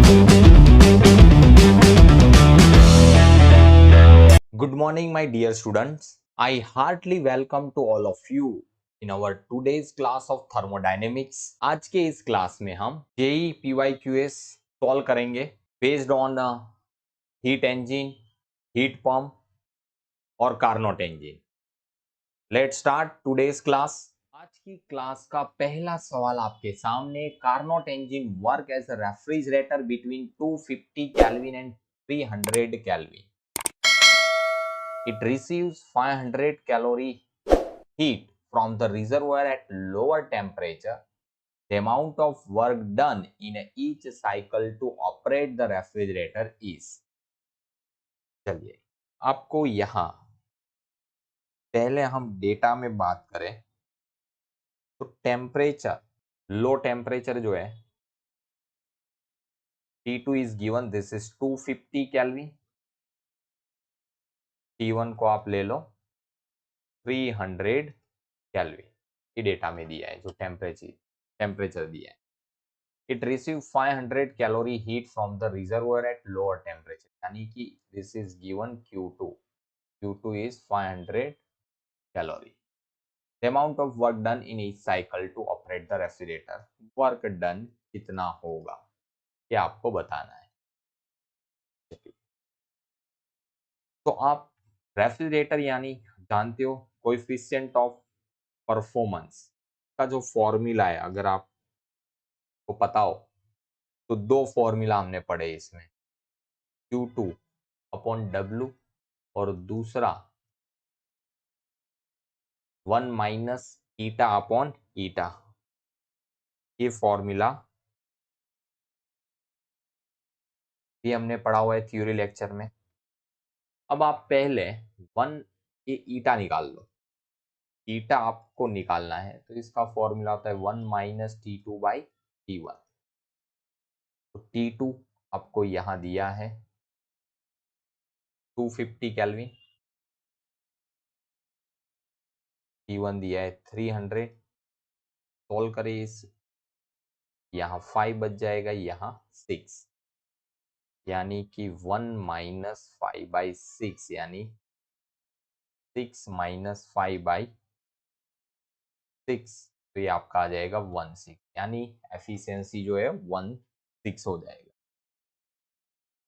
Good morning, my dear students. I heartily welcome to all of you in our today's class of thermodynamics. आज के इस class में हम JEE PYQS solve करेंगे based on heat engine, heat pump और Carnot engine. Let's start today's class. आज की class का पहला सवाल आपके सामने. Carnot engine work as a refrigerator between 250 kelvin and 300 kelvin. It receives 500 calorie heat from the reservoir at lower temperature. The amount of work done in each cycle to operate the refrigerator is. चलिए, आपको यहाँ पहले हम data में बात करें तो temperature, low temperature जो है T2 is given, this is 250 Kelvin. T1 को आप ले लो 300 Kelvin. ये डेटा में दिया है जो टेम्परेचर दिया है. It receives 500 calorie heat from the reservoir at lower temperature. यानी कि this is given Q2. Q2 is 500 calorie. The amount of work done in each cycle to operate the refrigerator. Work done कितना होगा ये आपको बताना है. तो आप रेफ्रिजरेटर यानी जानते हो कोएफिशिएंट ऑफ परफॉर्मेंस का जो फॉर्मूला है, अगर आपको पता हो तो दो फॉर्मूला हमने पढ़े इसमें, Q2 अपॉन W और दूसरा 1 माइनस ईटा अपॉन ईटा. ये फॉर्मूला भी हमने पढ़ा हुआ है थ्योरी लेक्चर में. अब आप पहले 1 ये ईटा निकाल लो. ईटा आपको निकालना है तो इसका फॉर्मूला होता है 1 माइनस T2 बाई T1. तो T2 आपको यहाँ दिया है 250 केल्विन, T1 दिया है 300. सोल्व करें इस, यहाँ 5 बच जाएगा, यहाँ 6, यानी कि 1 माइनस 5 बाई 6 यानी 6 माइनस 5 बाई 6, तो ये आपका आ जाएगा 16, यानी एफिशिएंसी जो है 16 हो जाएगा.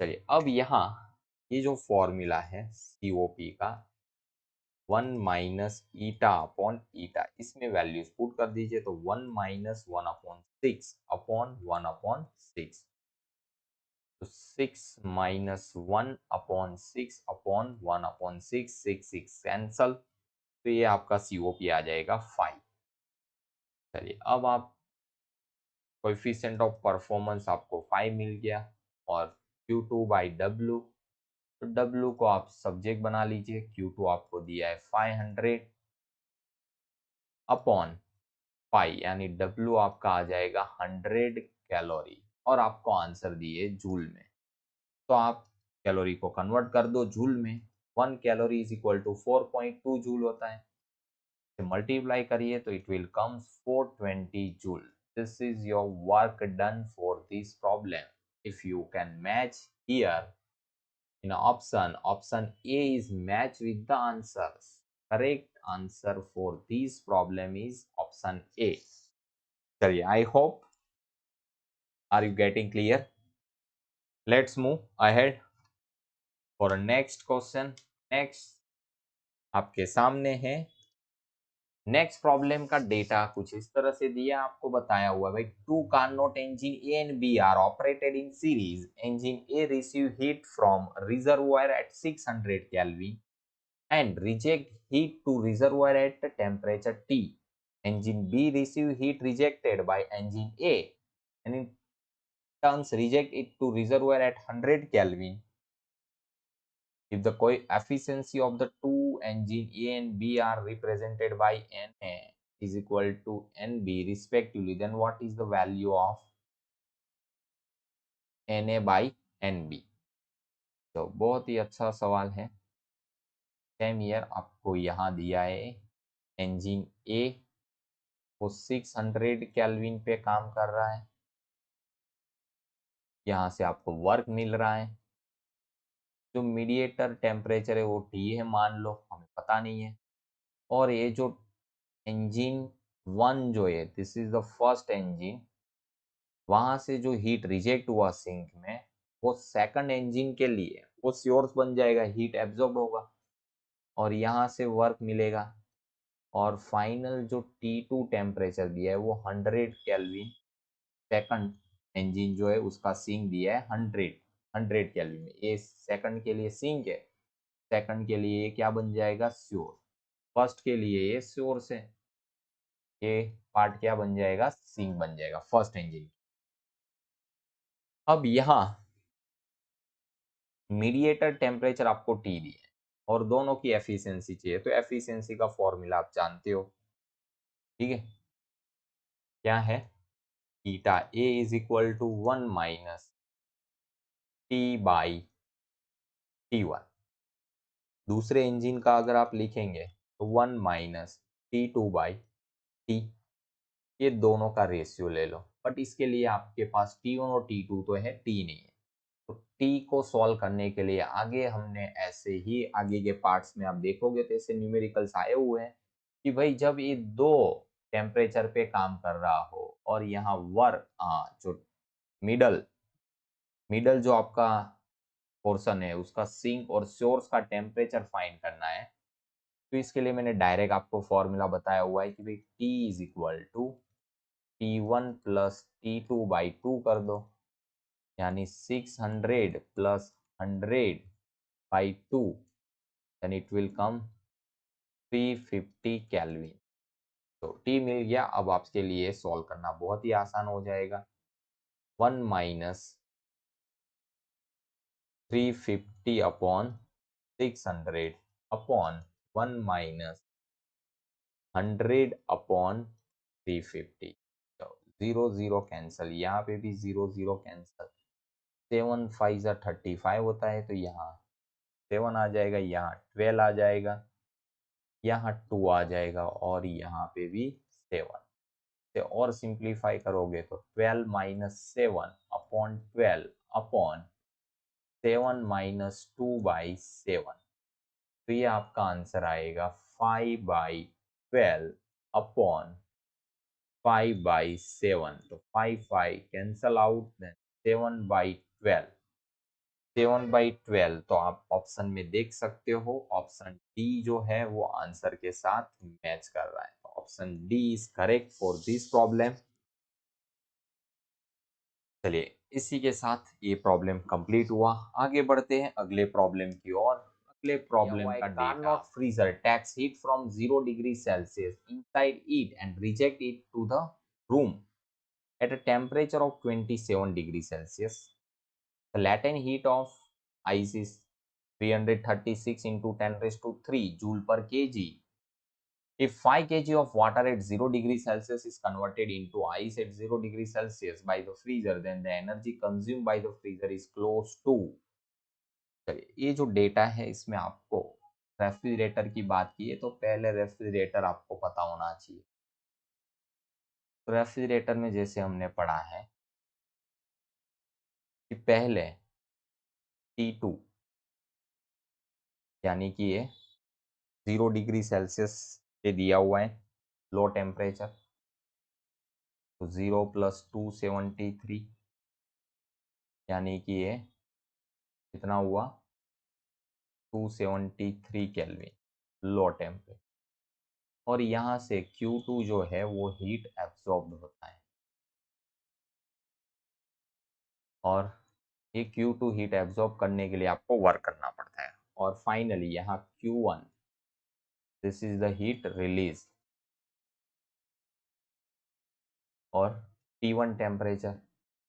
चलिए, अब यहाँ ये जो फॉर्मूला है COP का 1 माइनस ईटा अपॉन ईटा, इसमें वैल्यूज पुट कर दीजिए. तो 1 माइनस 1 अपॉन 6 अपॉन 1 अपॉन 6, तो 6 minus 1 upon 6 upon 1 upon 6, 6 cancel, तो ये आपका COP आ जाएगा 5. चलिए, अब आप कोएफिशिएंट ऑफ परफॉर्मेंस आपको 5 मिल गया और Q2 बाई W, तो W को आप सब्जेक्ट बना लीजिए. Q2 आपको दिया है 500 अपॉन 5, यानी W आपका आ जाएगा 100 कैलोरी और आपको आंसर दिए जूल में. तो आप कैलोरी को कन्वर्ट कर दो जूल में. 1 calorie is equal to 4.2 joule होता है. मल्टीप्लाई करिए तो it will comes 420 joule. This is your work done for this problem. If you can match here in option A is match with the answers. Correct answer for this problem is option A. चलिए, I hope are you getting clear? Let's move ahead for next question. Next आपके सामने है. Next problem का data कुछ इस तरह से दिया, आपको बताया हुआ भाई 2 Carnot engine A and B are operated in series. Engine A receive heat from reservoir at 600 Kelvin and reject heat to reservoir at temperature T. Engine B receive heat rejected by engine A and in turns reject it to reservoir at 100 Kelvin. If the efficiency of the two engine A and B are represented by Na is equal to Nb respectively, then what is the value of Na by Nb? तो बहुत ही अच्छा सवाल है. Same year आपको यहाँ दिया है engine A वो 600 केल्विन पे काम कर रहा है, यहाँ से आपको वर्क मिल रहा है। जो मीडिएटर टेम्परेचर है वो T है मान लो, हमें पता नहीं है। और ये जो इंजन 1 जो है, this is the first engine, वहां से जो हीट रिजेक्ट हुआ सिंक में, वो सेकंड इंजन के लिए वो सोर्स बन जाएगा, हीट एब्जॉर्ब होगा और यहाँ से वर्क मिलेगा। और फाइनल जो T2 टेम्परेचर दिया है वो 100 केल्विन, सेकंड इंजन जो है उसका सिंक दिया है 100 केल्विन में। ये सेकंड के लिए सिंक है, सेकंड के लिए ये क्या बन जाएगा, श्योर। फर्स्ट के लिए ये सोर्स है, ये पार्ट क्या बन जाएगा, सिंक बन जाएगा फर्स्ट इंजन। अब यहाँ मीडिएटर टेम्परेचर आपको T दिया है और दोनों की एफिशिएंसी चाहिए, तो एफिशिएंसी का फॉर्मूला आप जानते हो, ठीक है, क्या है, theta A is equal to 1 minus T by T1। दूसरे इंजन का अगर आप लिखेंगे तो 1 माइनस T2 बाई टी, ये दोनों का रेशियो ले लो। बट इसके लिए आपके पास T1 और T2 तो है, T नहीं है। तो T को सॉल्व करने के लिए आगे हमने ऐसे ही, आगे के पार्ट्स में आप देखोगे तो ऐसे न्यूमेरिकल्स आए हुए हैं कि भाई जब ये दो टेम्परेचर पे काम कर रहा हो और यहाँ वर्क, जो मिडल मिडल जो आपका पोर्शन है उसका सिंक और सोर्स का टेम्परेचर फाइंड करना है, तो इसके लिए मैंने डायरेक्ट आपको फॉर्मूला बताया हुआ है कि भाई T is equal to T1 plus T2 by 2 कर दो, यानी 600 plus 100 by 2, then it will come 350 kelvin. तो T मिल गया। अब आपके लिए सॉल्व करना बहुत ही आसान हो जाएगा। 1 minus 350 upon 600 upon 1 minus 100 upon 350। तो 0 0 कैंसल, यहाँ पे भी 0 0 कैंसल। 7 5 35 होता है, तो यहाँ 7 आ जाएगा, यहाँ 12 आ जाएगा, यहाँ 2 आ जाएगा और यहाँ पे भी 7 से। और सिंप्लीफाई करोगे तो 12 minus 7 upon 12 upon 7 minus 2 by 7, तो ये आपका आंसर आएगा 5 बाई 12 अपॉन 5 बाई 7। तो 5 5 cancel out, then 7 by 12, 7 by 12 तो आप ऑप्शन में देख सकते हो, ऑप्शन डी जो है वो आंसर के साथ मैच कर रहा है। तो option D is correct for this problem. चलिए इसी के साथ ये प्रॉब्लम कंप्लीट हुआ। आगे बढ़ते हैं अगले प्रॉब्लम की ओर। अगले प्रॉब्लम का data, freezer takes heat from 0 degree Celsius inside it and reject it to the room at a temperature of 27 degrees Celsius. The latent heat of ice is 336 into 10 raised to 3 joule per kg. If 5 kg of water at 0 degrees Celsius is converted into ice at 0 degrees Celsius by the freezer, then the energy consumed by the freezer is close to। चलिए ये जो data है इसमें आपको refrigerator की बात की है, तो पहले रेफ्रिजरेटर आपको पता होना चाहिए। तो रेफ्रिजरेटर में जैसे हमने पढ़ा है कि पहले T2 यानी कि ये 0 डिग्री सेल्सियस पे दिया हुआ है लो टेम्परेचर, तो 0 प्लस 273 यानी कि ये कितना हुआ, 273 केल्विन लो टेम्परेचर। और यहाँ से Q2 जो है वो हीट एब्सॉर्ब होता है और ये Q2 हीट एब्सॉर्ब करने के लिए आपको वर्क करना पड़ता है। और फाइनली यहाँ Q1, this is the heat release. और T1 टेम्परेचर,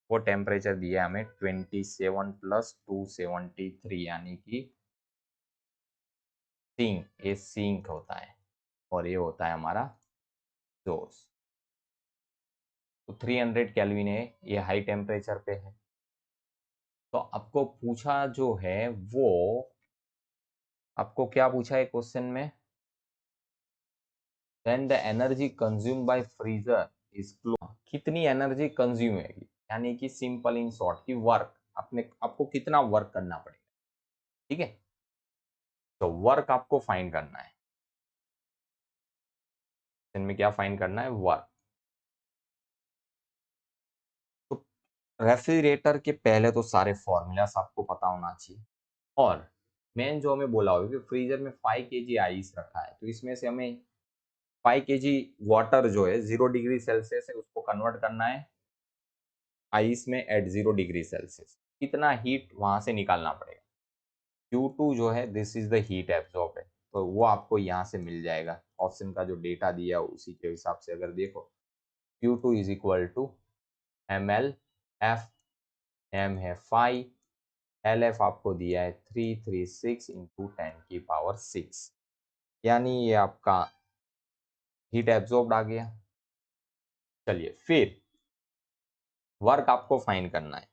वो टेम्परेचर दिया हमें 27 प्लस 273 यानी कि सिंक, ये सिंक होता है और ये होता है हमारा सोर्स। तो 300 केल्विन है, ये हाई टेम्परेचर पे है। तो आपको पूछा जो है वो, आपको क्या पूछा है क्वेश्चन में, then the energy consume by freezer is close, कितनी एनर्जी कंज्यूम होगी। यानी कि सिंपल इन शॉर्ट की वर्क आपको कितना वर्क करना पड़ेगा, ठीक है। तो वर्क आपको फाइंड करना है, इनमें क्या फाइंड करना है, वर्क। तो रेफ्रिजरेटर के पहले तो सारे फॉर्मूलास आपको पता होना चाहिए, और मेन जो हमें बोला होगा कि फ्रीजर में 5 केजी आइस रखा है, तो इसमें से हमें 5 केजी वाटर जो है 0 डिग्री सेल्सियस है उसको कन्वर्ट करना है आइस में एट 0 डिग्री सेल्सियस। कितना हीट वहां से निकालना पड़ेगा, Q2 जो है this is the heat absorb है, तो वो आपको यहाँ से मिल जाएगा। ऑप्शन का जो डेटा दिया उसी के हिसाब से अगर देखो, Q2 is equal to ml, F m है 5, LF आपको दिया है 336 इंटू 10⁶, यानी ये आपका हीट एब्जॉर्ब आ गया। चलिए फिर वर्क आपको फाइंड करना है,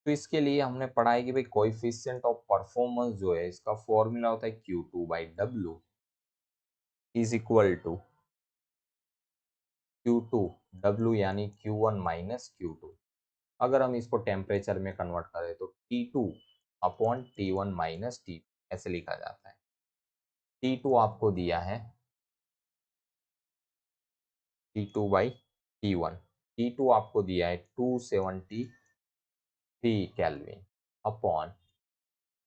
तो इसके लिए हमने पढ़ा है कि भाई कोएफिशिएंट ऑफ परफॉर्मेंस जो है इसका फॉर्मूला होता है Q2/W is equal to Q2 W यानी Q1 माइनस Q2। अगर हम इसको टेम्परेचर में कन्वर्ट करें तो T2 upon T1 minus T2 ऐसे लिखा जाता है। T2 आपको दिया है T2/T1, T2 आपको दिया है 273 केल्विन अपॉन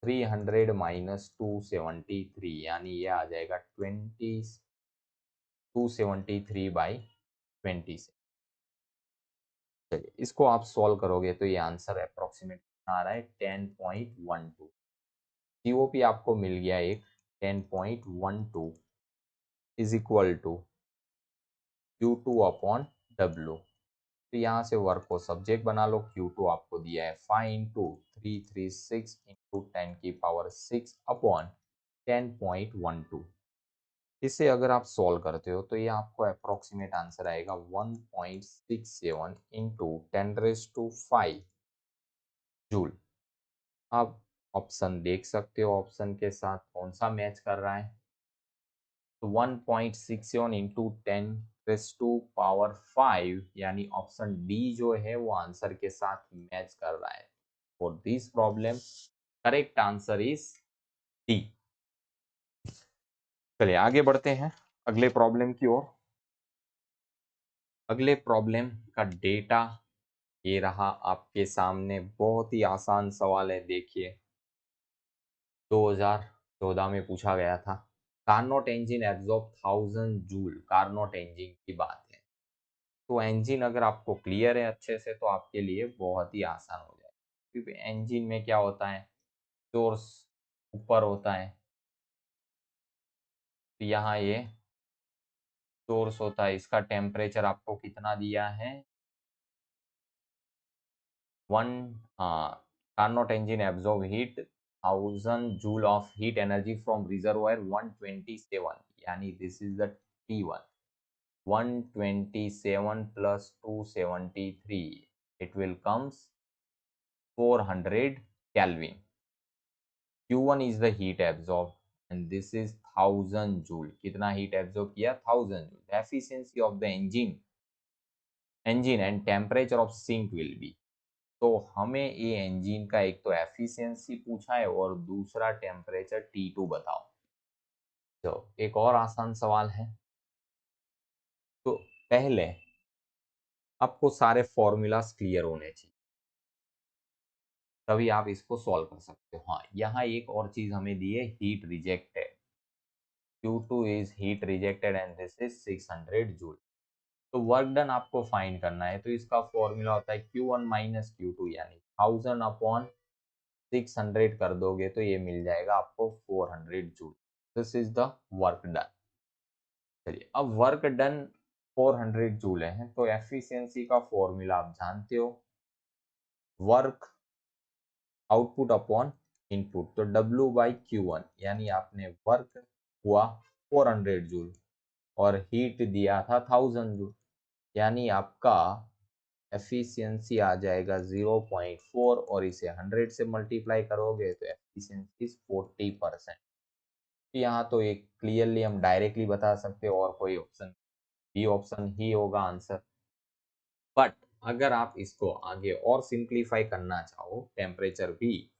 300 माइनस 273, यानी ये आ जाएगा 273/20 से। चलिए इसको आप सॉल्व करोगे तो ये आंसर अप्रोक्सीमेट आ रहा है 10.12। सीओपी आपको मिल गया एक 10.12 is equal to Q2 upon W। तो यहाँ से वर्क को सब्जेक्ट बना लो, Q2 आपको दिया है 5 इंटू 336 इंटू 10⁶ अपॉन 10.12। इसे अगर आप सॉल्व करते हो तो ये आपको अप्रोक्सीमेट आंसर आएगा 1.67 इंटू 10⁵ जूल। आप ऑप्शन देख सकते हो, ऑप्शन के साथ कौन सा मैच कर रहा है। तो 1.67 इंटू 10⁵ यानी ऑप्शन डी जो है वो आंसर के साथ मैच कर रहा है। For this problem correct answer is D. चलिए आगे बढ़ते हैं अगले प्रॉब्लम की ओर। अगले प्रॉब्लम का डेटा ये रहा आपके सामने, बहुत ही आसान सवाल है। देखिए 2014 में पूछा गया था। Carnot engine absorb 1000 joule, Carnot engine की बात है। तो इंजन अगर आपको क्लियर है अच्छे से तो आपके लिए बहुत ही आसान हो जाएगा, क्योंकि इंजन में क्या होता है, सोर्स ऊपर होता है, तो यहाँ ये सोर्स होता है। इसका टेम्परेचर आपको कितना दिया है, one Carnot engine absorb heat 1000 joule of heat energy from reservoir 127, यानी this is the T1। 127 plus 273, it will comes 400 Kelvin. Q1 is the heat absorbed and this is 1000 joule. कितना heat absorb किया, 1000 joule. The efficiency of the engine and temperature of sink will be। तो हमें ये engine का एक तो efficiency पूछा है और दूसरा टेम्परेचर T2 बताओ। तो एक और आसान सवाल है। तो पहले आपको सारे फॉर्मूलाज क्लियर होने चाहिए, तभी आप इसको सॉल्व कर सकते हो। हाँ, यहाँ एक और चीज हमें दी है, heat rejected. Q2 is heat rejected and this is 600 joule. तो वर्क डन आपको फाइंड करना है, तो इसका फॉर्मूला होता है Q1 माइनस Q2, यानी 1000 अपॉन 600 कर दोगे तो ये मिल जाएगा आपको 400 joule. This is the work done. चलिए अब वर्क डन 400 जूल है, तो एफिशिएंसी का फॉर्मूला आप जानते हो, वर्क आउटपुट अपॉन इनपुट। तो W/Q1, यानी आपने वर्क हुआ 400 जूल और हीट दिया था 1000 जूल, यानी आपका एफिशिएंसी आ जाएगा 0.4 और इसे 100 से मल्टीप्लाई करोगे तो एफिशिएंसी 40%। यहाँ तो एक क्लियरली हम डायरेक्टली बता सकते हो और कोई ऑप्शन बी ऑप्शन ही होगा आंसर। बट अगर आप इसको आगे और सिंप्लीफाई करना चाहो टेम्परेचर भी,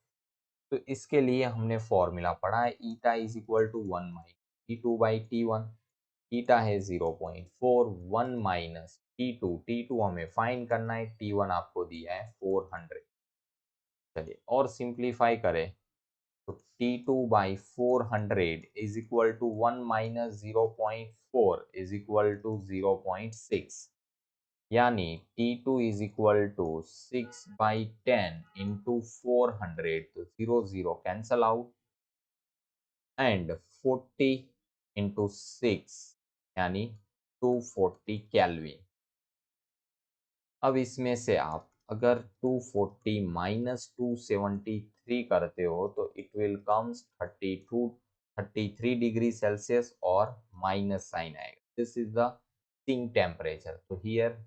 तो इसके लिए हमने फॉर्मूला पढ़ा है eta is equal to 1 minus T2/T1। Eta है 0.4, 1 माइनस T2 हमें फाइंड करना है, T1 आपको दिया है 400। चलिए और सिंप्लीफाई करें तो T2/400 is equal to 1 minus 0.4 is equal to 0.6, यानी T2 is equal to 6/10 into 400, तो 0 कैंसल आउट, एंड 40 इंटू 6 यानी 240 कैलविन। अब इसमें से आप अगर 240 माइनस 273 करते हो तो it will comes 33 degree Celsius और माइनस साइन आएगा। This is the sink temperature. तो here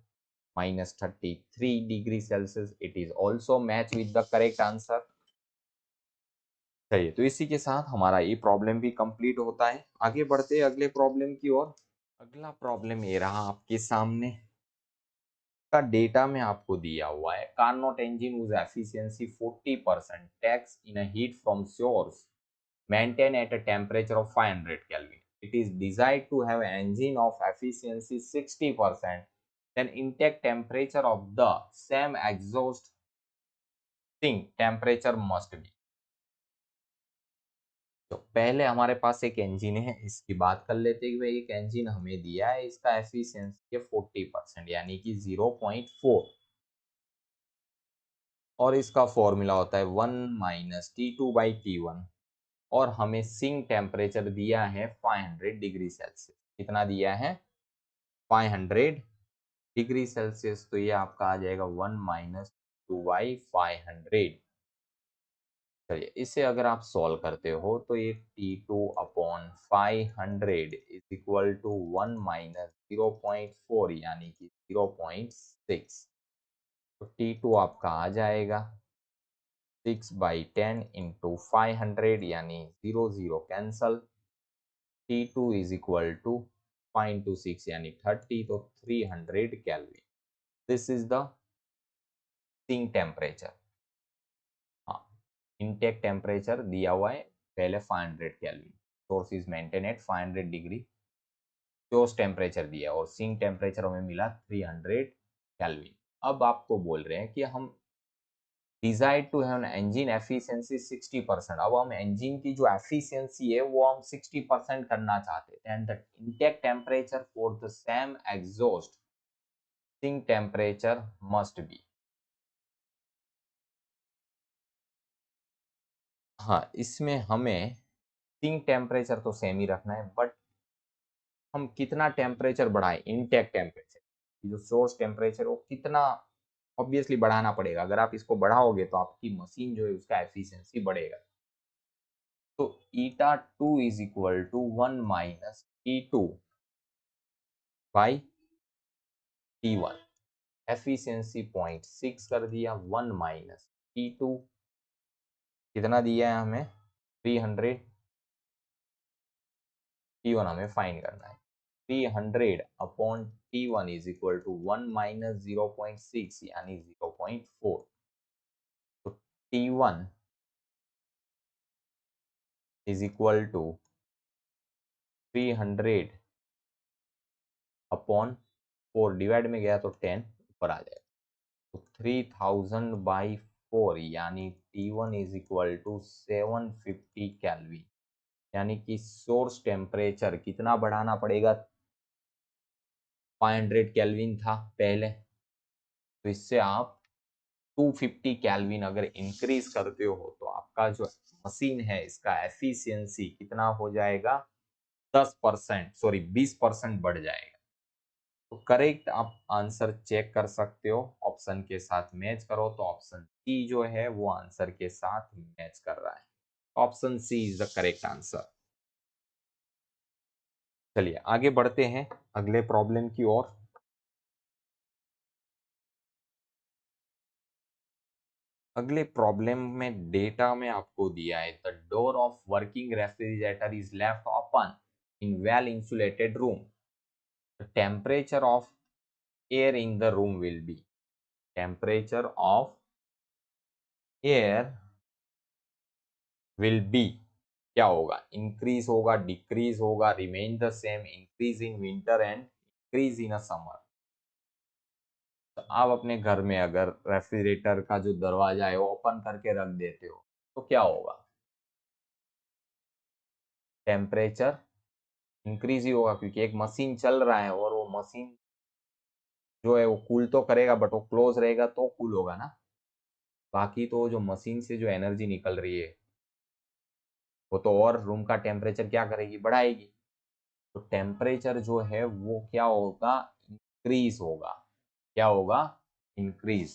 minus 33 degree Celsius, it is also match with the correct answer। चलिए तो इसी के साथ हमारा ये प्रॉब्लम भी कंप्लीट होता है। आगे बढ़ते हैं अगले प्रॉब्लम की ओर। अगला प्रॉब्लम ये रहा आपके सामने का डेटा में आपको दिया हुआ है Carnot engine whose efficiency 40% takes in a heat from source maintain at a temperature of 500 Kelvin. It is desired to have an engine of efficiency 60%, then intake temperature of the same exhaust sink temperature must be। तो पहले हमारे पास एक engine है, इसकी बात कर लेते हैं। एक इंजन हमें दिया है, इसका एफिशिएंसी है 40% यानी कि 0.4, और इसका फॉर्मूला होता है 1 माइनस T2/T1, और हमें सिंक टेम्परेचर दिया है 500 डिग्री सेल्सियस। कितना दिया है? 500 डिग्री सेल्सियस। तो ये आपका आ जाएगा 1 माइनस 2/500। चलिए इसे अगर आप सॉल्व करते हो तो ये T2/500 is equal to 1 minus 0.4 यानी कि 0.6। तो T2 आपका आ जाएगा 6/10 इंटू 500 यानी 0 cancel. T2 is equal to 0.26 यानी 30, तो 300 kelvin. This is the sink temperature. हाँ, इनटेक टेम्परेचर दिया हुआ है पहले 500 kelvin, source is maintain at 500 degree, source temperature दिया और सिंक टेम्परेचर हमें मिला 300 कैलविन। अब आपको बोल रहे हैं कि हम desire to have an engine efficiency 60%। अब हम इंजन की जो एफिशिएंसी है वो हम 60% करना चाहते हैं, and the intake temperature for the same exhaust sink temperature must be. हाँ, इसमें हमें सिंक टेम्परेचर तो सेम ही रखना है, बट हम कितना टेम्परेचर बढ़ाएं, इनटेक टेम्परेचर जो सोर्स टेम्परेचर वो कितना ऑब्वियसली बढ़ाना पड़ेगा। अगर आप इसको बढ़ाओगे तो आपकी मशीन जो है उसका एफिशिएंसी बढ़ेगा। तो eta 2 is equal to 1 minus T2/T1। Efficiency 0.6 कर दिया, 1 माइनस T2 कितना दिया है हमें 300, T1 हमें फाइंड करना है। 300 upon T1 is equal to 1 minus 0.6 यानी 0.4। तो T1 is equal to 300 upon 4, divide में गया तो 10 ऊपर आ जाएगा, तो 3000/4 यानी T1 is equal to 750 kelvin. यानी कि सोर्स टेम्परेचर कितना बढ़ाना पड़ेगा, 500 कैलविन था पहले, तो इससे आप 250 कैलविन अगर इंक्रीज करते हो तो आपका जो मशीन है इसका एफिशिएंसी कितना हो जाएगा, 10% सॉरी 20% बढ़ जाएगा। तो करेक्ट आप आंसर चेक कर सकते हो, ऑप्शन के साथ मैच करो तो ऑप्शन सी जो है वो आंसर के साथ मैच कर रहा है। Option C is the correct answer. चलिए आगे बढ़ते हैं अगले प्रॉब्लम की ओर। अगले प्रॉब्लम में डेटा में आपको दिया है the door of working refrigerator is left open in well insulated room, the temperature of air in the room will be. Temperature of air will be, क्या होगा, इंक्रीज होगा, डिक्रीज होगा, remain the same, increase in winter and increase in a summer. तो आप अपने घर में अगर रेफ्रिजरेटर का जो दरवाजा है वो ओपन करके रख देते हो तो क्या होगा, टेम्परेचर इंक्रीज ही होगा, क्योंकि एक मशीन चल रहा है और वो मशीन जो है वो कूल तो करेगा, बट वो क्लोज रहेगा तो कूल होगा ना। बाकी तो जो मशीन से जो एनर्जी निकल रही है वो तो और रूम का टेम्परेचर क्या करेगी, बढ़ाएगी। तो टेम्परेचर जो है वो क्या होगा, इंक्रीज होगा। क्या होगा, इंक्रीज।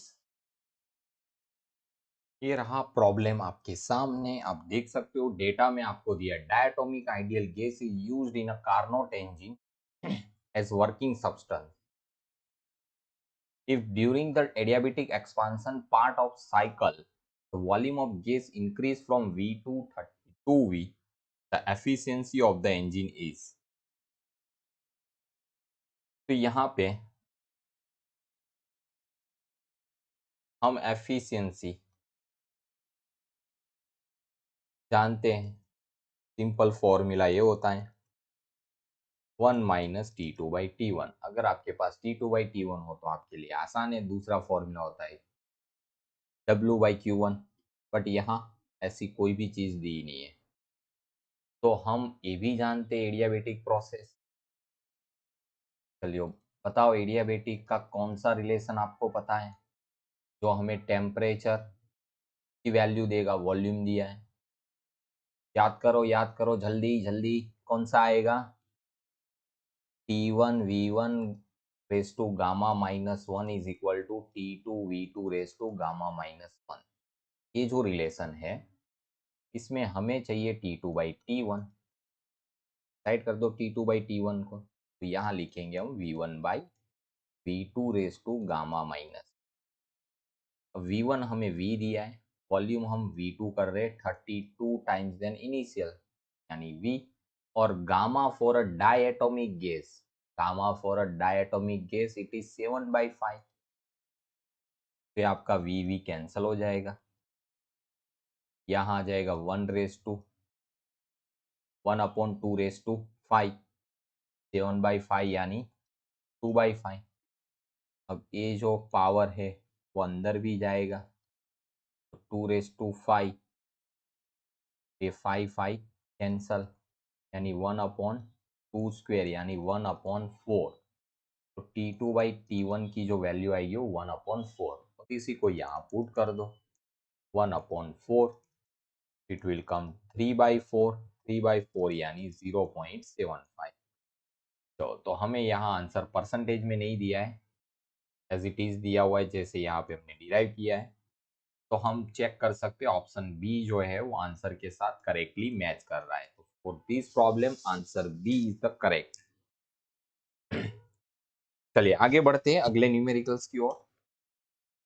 ये रहा प्रॉब्लम आपके सामने, आप देख सकते हो डेटा में आपको दिया diatomic ideal gas is used in a Carnot engine as working substance if during the adiabatic expansion part of cycle the volume of gas increase from V to 32 V, the efficiency of the engine is। तो यहाँ पे हम efficiency जानते हैं, simple formula ये होता है 1 minus T2/T1। अगर आपके पास T2/T1 हो तो आपके लिए आसान है। दूसरा फॉर्मूला होता है W/Q1, बट यहाँ ऐसी कोई भी चीज़ दी नहीं है। तो हम ये भी जानते हैं एडियाबेटिक प्रोसेस। चलिए बताओ एडियाबेटिक का कौन सा रिलेशन आपको पता है जो हमें टेम्परेचर की वैल्यू देगा, वॉल्यूम दिया है। याद करो जल्दी जल्दी, कौन सा आएगा, T1 V1 raise to gamma minus 1 is equal to T2 V2 raise to gamma minus 1। ये जो रिलेशन है इसमें हमें चाहिए T2/T1। साइड कर दो T2/T1 को, तो यहाँ लिखेंगे हम V1/V2 race to gamma minus. V1 हमें V दिया है, वॉल्यूम हम V2 कर रहे हैं 32 टाइम्स देन इनिशियल यानी V, और gamma for a diatomic gas, gamma for a diatomic gas it is 7/5। फिर आपका V कैंसिल हो जाएगा, यहाँ आ जाएगा 1/2 7/5 यानी 2/5। अब ये जो पावर है वो अंदर भी जाएगा, तो 2/5, ये 5 कैंसल यानी 1/2 स्क्वेयर यानी 1/4। तो T2/T1 की जो वैल्यू आएगी वो 1/4, तो इसी को यहाँ पुट कर दो 1/4, इट विल कम 3/4, 3/4 यानी 0.75। तो हमें यहाँ आंसर परसेंटेज में नहीं दिया है, एज इट इज दिया हुआ है जैसे यहाँ पे हमने डिराइव किया है। तो हम चेक कर सकते हैं ऑप्शन बी जो है वो आंसर के साथ करेक्टली मैच कर रहा है। तो for this problem answer B is the correct. चलिए आगे बढ़ते हैं अगले न्यूमेरिकल्स की ओर।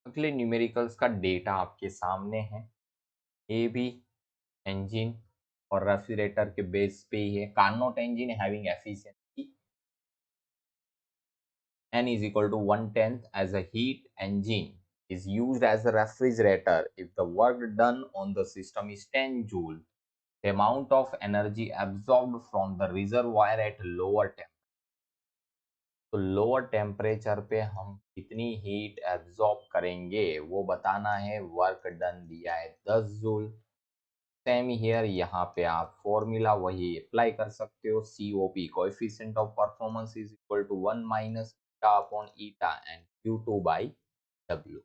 अगले न्यूमेरिकल्स का डेटा आपके सामने है। ए भी इंजन और रेफ्रिजरेटर के बेस पे ही है। Carnot engine having efficiency N is equal to 1/10 as a heat engine is used as a refrigerator if the work done on the system is 10 joule. The amount of energy absorbed from the reservoir at lower temperature. तो lower temperature पे हम कितनी heat absorb करेंगे वो बताना है। Work done दिया है 10 जूल। सेम हियर, यहाँ पे आप फॉर्मूला वही अप्लाई कर सकते हो। COP coefficient of performance is equal to 1 minus eta upon eta and Q2/W।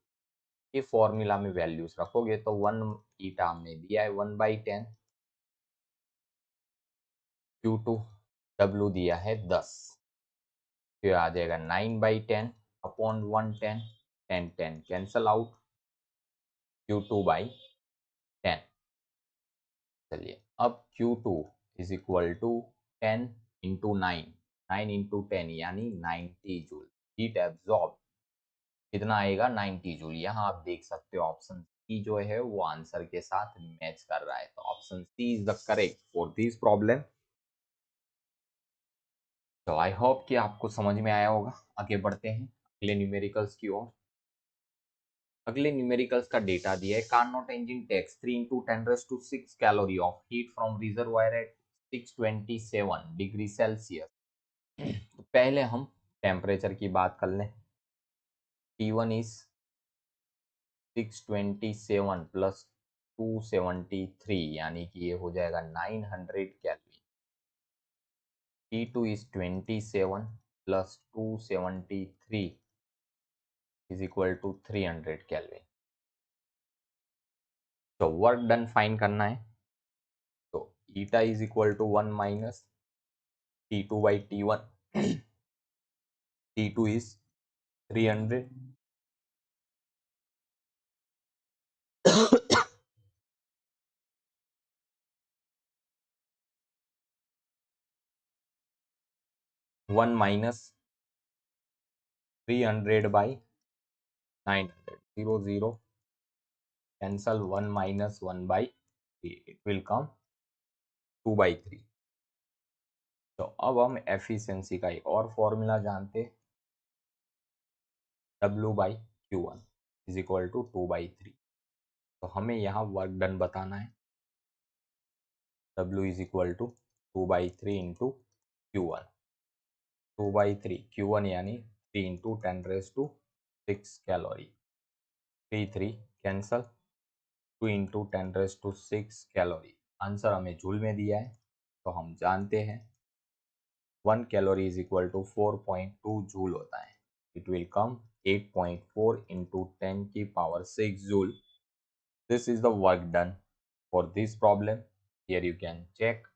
ये फॉर्मूला में वैल्यूज रखोगे तो 1 ईटा में दिया है 1/10, Q2W दिया है 10, फिर आ जाएगा 9/10 अपॉन 110, 10 कैंसल आउट, Q2/10। चलिए अब Q2 is equal to 10 into 9, 9 into 10 यानी 90 जूल। हीट एब्जॉर्ब कितना आएगा, 90 जूल। यहाँ आप देख सकते हो ऑप्शन सी जो है वो आंसर के साथ मैच कर रहा है। तो option C is the correct for this problem. तो आई होप कि आपको समझ में आया होगा। आगे बढ़ते हैं अगले न्यूमेरिकल्स की ओर। अगले न्यूमेरिकल्स का डेटा दिया है। Carnot engine takes 3 × 10⁻⁶ calorie of heat from reservoir at 627 degree Celsius. तो पहले हम टेम्परेचर की बात कर लें। T1 इज 627 प्लस 273 यानी कि ये हो जाएगा 900 calorie. T2 is 27 plus 273 is equal to 300 calorie. तो वर्क डन फाइंड करना है। तो eta is equal to 1 minus T2 by T1। T2 is 300 1 minus 300 by 900 0 0 cancel 1 minus 1 by 3 it will come 2 by 3। तो अब हम एफिशिएंसी का एक और फॉर्मूला जानते हैं। W by Q1 is equal to 2 by 3। तो हमें यहाँ वर्क डन बताना है। W is equal to 2 by 3 into Q1। 2 by 3 Q1 यानी 3 into 10⁻⁶ calorie. 3 3 cancel 2 into 10⁻⁶ calorie. Answer हमें जूल में दिया है तो हम जानते हैं 1 calorie is equal to 4.2 joule होता है। It will come 8.4 into 10⁶ joule. This is the work done for this problem. Here you can check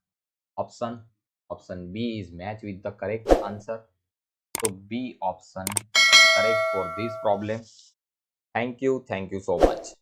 option. Option B is match with the correct answer. तो B option correct for this problem. Thank you so much.